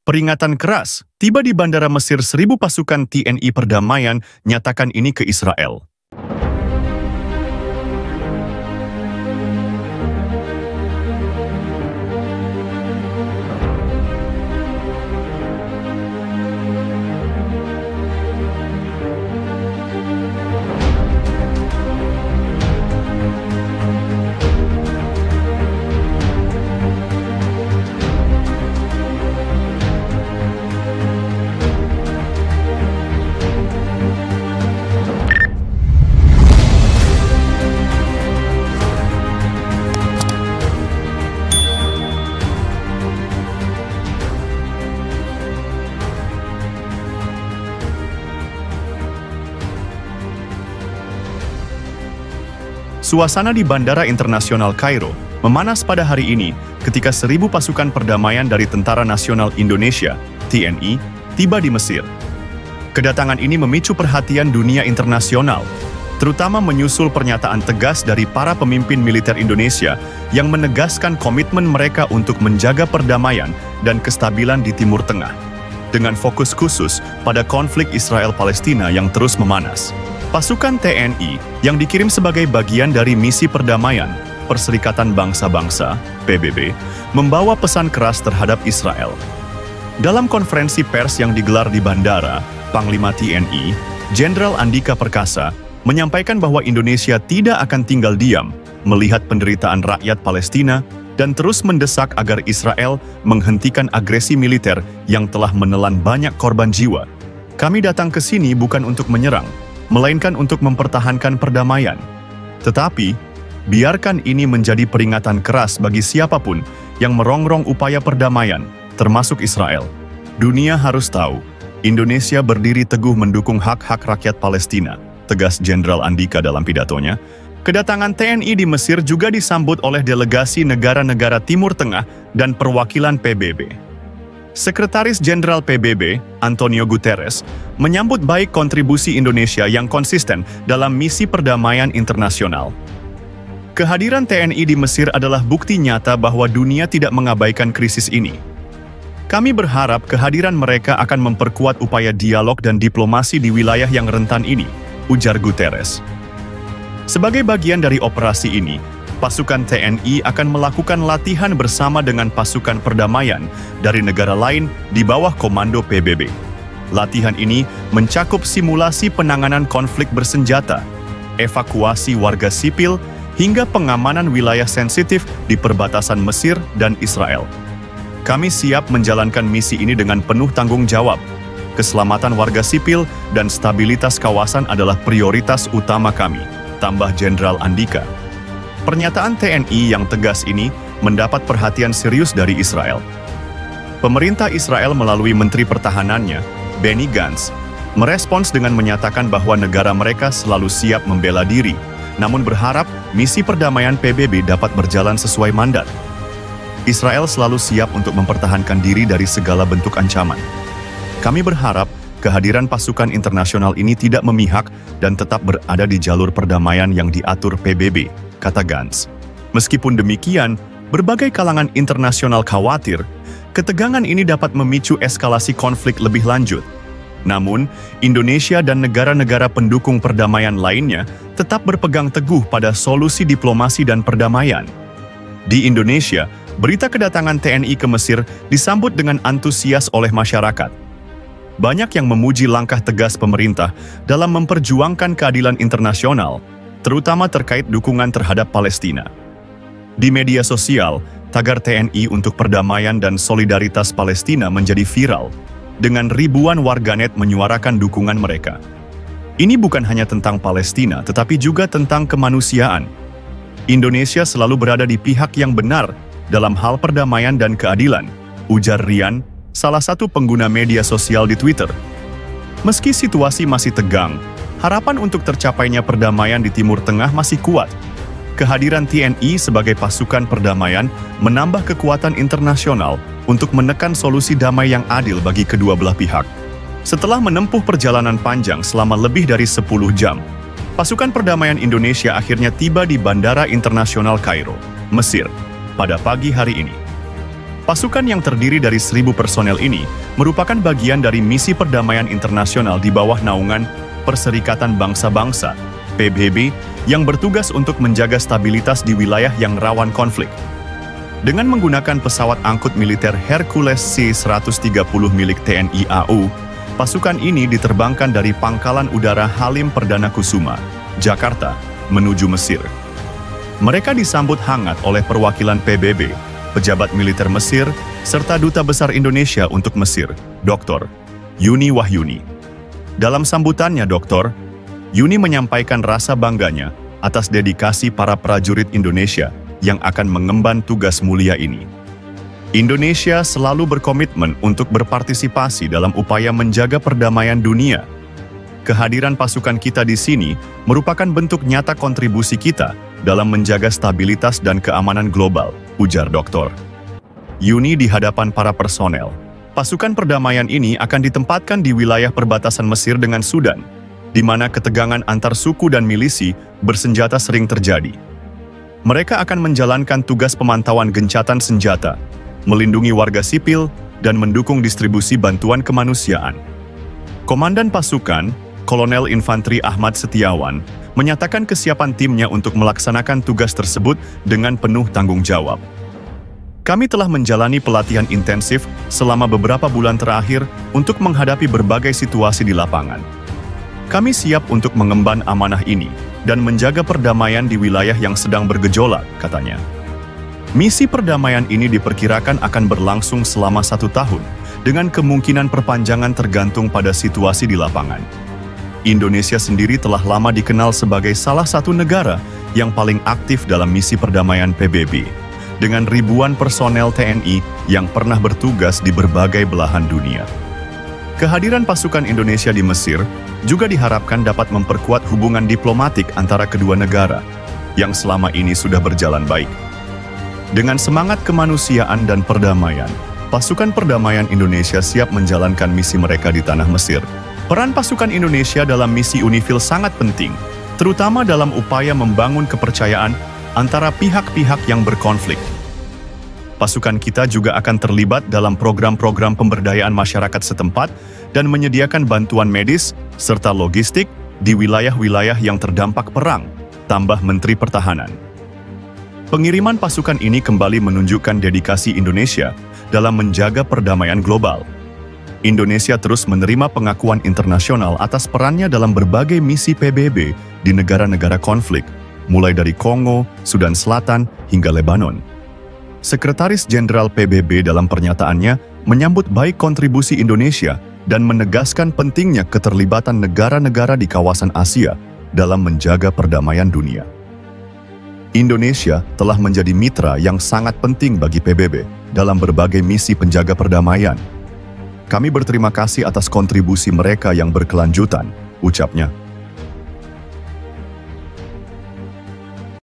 Peringatan keras, tiba di Bandara Mesir 1.000 pasukan TNI perdamaian nyatakan ini ke Israel. Suasana di Bandara Internasional Kairo memanas pada hari ini ketika 1.000 pasukan perdamaian dari Tentara Nasional Indonesia, TNI, tiba di Mesir. Kedatangan ini memicu perhatian dunia internasional, terutama menyusul pernyataan tegas dari para pemimpin militer Indonesia yang menegaskan komitmen mereka untuk menjaga perdamaian dan kestabilan di Timur Tengah, dengan fokus khusus pada konflik Israel-Palestina yang terus memanas. Pasukan TNI yang dikirim sebagai bagian dari misi perdamaian Perserikatan Bangsa-Bangsa (PBB) membawa pesan keras terhadap Israel. Dalam konferensi pers yang digelar di bandara, Panglima TNI, Jenderal Andika Perkasa, menyampaikan bahwa Indonesia tidak akan tinggal diam melihat penderitaan rakyat Palestina dan terus mendesak agar Israel menghentikan agresi militer yang telah menelan banyak korban jiwa. Kami datang ke sini bukan untuk menyerang, melainkan untuk mempertahankan perdamaian. Tetapi, biarkan ini menjadi peringatan keras bagi siapapun yang merongrong upaya perdamaian, termasuk Israel. Dunia harus tahu, Indonesia berdiri teguh mendukung hak-hak rakyat Palestina, tegas Jenderal Andika dalam pidatonya. Kedatangan TNI di Mesir juga disambut oleh delegasi negara-negara Timur Tengah dan perwakilan PBB. Sekretaris Jenderal PBB, Antonio Guterres, menyambut baik kontribusi Indonesia yang konsisten dalam misi perdamaian internasional. Kehadiran TNI di Mesir adalah bukti nyata bahwa dunia tidak mengabaikan krisis ini. Kami berharap kehadiran mereka akan memperkuat upaya dialog dan diplomasi di wilayah yang rentan ini, ujar Guterres. Sebagai bagian dari operasi ini, pasukan TNI akan melakukan latihan bersama dengan pasukan perdamaian dari negara lain di bawah komando PBB. Latihan ini mencakup simulasi penanganan konflik bersenjata, evakuasi warga sipil, hingga pengamanan wilayah sensitif di perbatasan Mesir dan Israel. Kami siap menjalankan misi ini dengan penuh tanggung jawab. Keselamatan warga sipil dan stabilitas kawasan adalah prioritas utama kami, tambah Jenderal Andika. Pernyataan TNI yang tegas ini mendapat perhatian serius dari Israel. Pemerintah Israel melalui Menteri Pertahanannya, Benny Gantz, merespons dengan menyatakan bahwa negara mereka selalu siap membela diri, namun berharap misi perdamaian PBB dapat berjalan sesuai mandat. Israel selalu siap untuk mempertahankan diri dari segala bentuk ancaman. Kami berharap kehadiran pasukan internasional ini tidak memihak dan tetap berada di jalur perdamaian yang diatur PBB, kata Gantz. Meskipun demikian, berbagai kalangan internasional khawatir ketegangan ini dapat memicu eskalasi konflik lebih lanjut. Namun, Indonesia dan negara-negara pendukung perdamaian lainnya tetap berpegang teguh pada solusi diplomasi dan perdamaian. Di Indonesia, berita kedatangan TNI ke Mesir disambut dengan antusias oleh masyarakat. Banyak yang memuji langkah tegas pemerintah dalam memperjuangkan keadilan internasional, terutama terkait dukungan terhadap Palestina. Di media sosial, tagar TNI untuk perdamaian dan solidaritas Palestina menjadi viral, dengan ribuan warganet menyuarakan dukungan mereka. Ini bukan hanya tentang Palestina, tetapi juga tentang kemanusiaan. Indonesia selalu berada di pihak yang benar dalam hal perdamaian dan keadilan, ujar Rian, salah satu pengguna media sosial di Twitter. Meski situasi masih tegang, harapan untuk tercapainya perdamaian di Timur Tengah masih kuat. Kehadiran TNI sebagai pasukan perdamaian menambah kekuatan internasional untuk menekan solusi damai yang adil bagi kedua belah pihak. Setelah menempuh perjalanan panjang selama lebih dari 10 jam, pasukan perdamaian Indonesia akhirnya tiba di Bandara Internasional Kairo, Mesir, pada pagi hari ini. Pasukan yang terdiri dari 1.000 personel ini merupakan bagian dari misi perdamaian internasional di bawah naungan Perserikatan Bangsa-Bangsa, PBB, yang bertugas untuk menjaga stabilitas di wilayah yang rawan konflik. Dengan menggunakan pesawat angkut militer Hercules C-130 milik TNI AU, pasukan ini diterbangkan dari Pangkalan Udara Halim Perdana Kusuma, Jakarta, menuju Mesir. Mereka disambut hangat oleh perwakilan PBB, pejabat militer Mesir, serta Duta Besar Indonesia untuk Mesir, Dr. Yuni Wahyuni. Dalam sambutannya, Dr. Yuni menyampaikan rasa bangganya atas dedikasi para prajurit Indonesia yang akan mengemban tugas mulia ini. Indonesia selalu berkomitmen untuk berpartisipasi dalam upaya menjaga perdamaian dunia. Kehadiran pasukan kita di sini merupakan bentuk nyata kontribusi kita dalam menjaga stabilitas dan keamanan global, ujar Dr. Yuni di hadapan para personel. Pasukan perdamaian ini akan ditempatkan di wilayah perbatasan Mesir dengan Sudan, di mana ketegangan antar suku dan milisi bersenjata sering terjadi. Mereka akan menjalankan tugas pemantauan gencatan senjata, melindungi warga sipil, dan mendukung distribusi bantuan kemanusiaan. Komandan pasukan, Kolonel Infanteri Ahmad Setiawan, menyatakan kesiapan timnya untuk melaksanakan tugas tersebut dengan penuh tanggung jawab. Kami telah menjalani pelatihan intensif selama beberapa bulan terakhir untuk menghadapi berbagai situasi di lapangan. Kami siap untuk mengemban amanah ini dan menjaga perdamaian di wilayah yang sedang bergejolak, katanya. Misi perdamaian ini diperkirakan akan berlangsung selama 1 tahun, dengan kemungkinan perpanjangan tergantung pada situasi di lapangan. Indonesia sendiri telah lama dikenal sebagai salah satu negara yang paling aktif dalam misi perdamaian PBB, dengan ribuan personel TNI yang pernah bertugas di berbagai belahan dunia. Kehadiran pasukan Indonesia di Mesir juga diharapkan dapat memperkuat hubungan diplomatik antara kedua negara yang selama ini sudah berjalan baik. Dengan semangat kemanusiaan dan perdamaian, pasukan perdamaian Indonesia siap menjalankan misi mereka di tanah Mesir. Peran pasukan Indonesia dalam misi UNIFIL sangat penting, terutama dalam upaya membangun kepercayaan antara pihak-pihak yang berkonflik. Pasukan kita juga akan terlibat dalam program-program pemberdayaan masyarakat setempat dan menyediakan bantuan medis serta logistik di wilayah-wilayah yang terdampak perang, tambah Menteri Pertahanan. Pengiriman pasukan ini kembali menunjukkan dedikasi Indonesia dalam menjaga perdamaian global. Indonesia terus menerima pengakuan internasional atas perannya dalam berbagai misi PBB di negara-negara konflik, mulai dari Kongo, Sudan Selatan, hingga Lebanon. Sekretaris Jenderal PBB dalam pernyataannya menyambut baik kontribusi Indonesia dan menegaskan pentingnya keterlibatan negara-negara di kawasan Asia dalam menjaga perdamaian dunia. Indonesia telah menjadi mitra yang sangat penting bagi PBB dalam berbagai misi penjaga perdamaian. Kami berterima kasih atas kontribusi mereka yang berkelanjutan, ucapnya.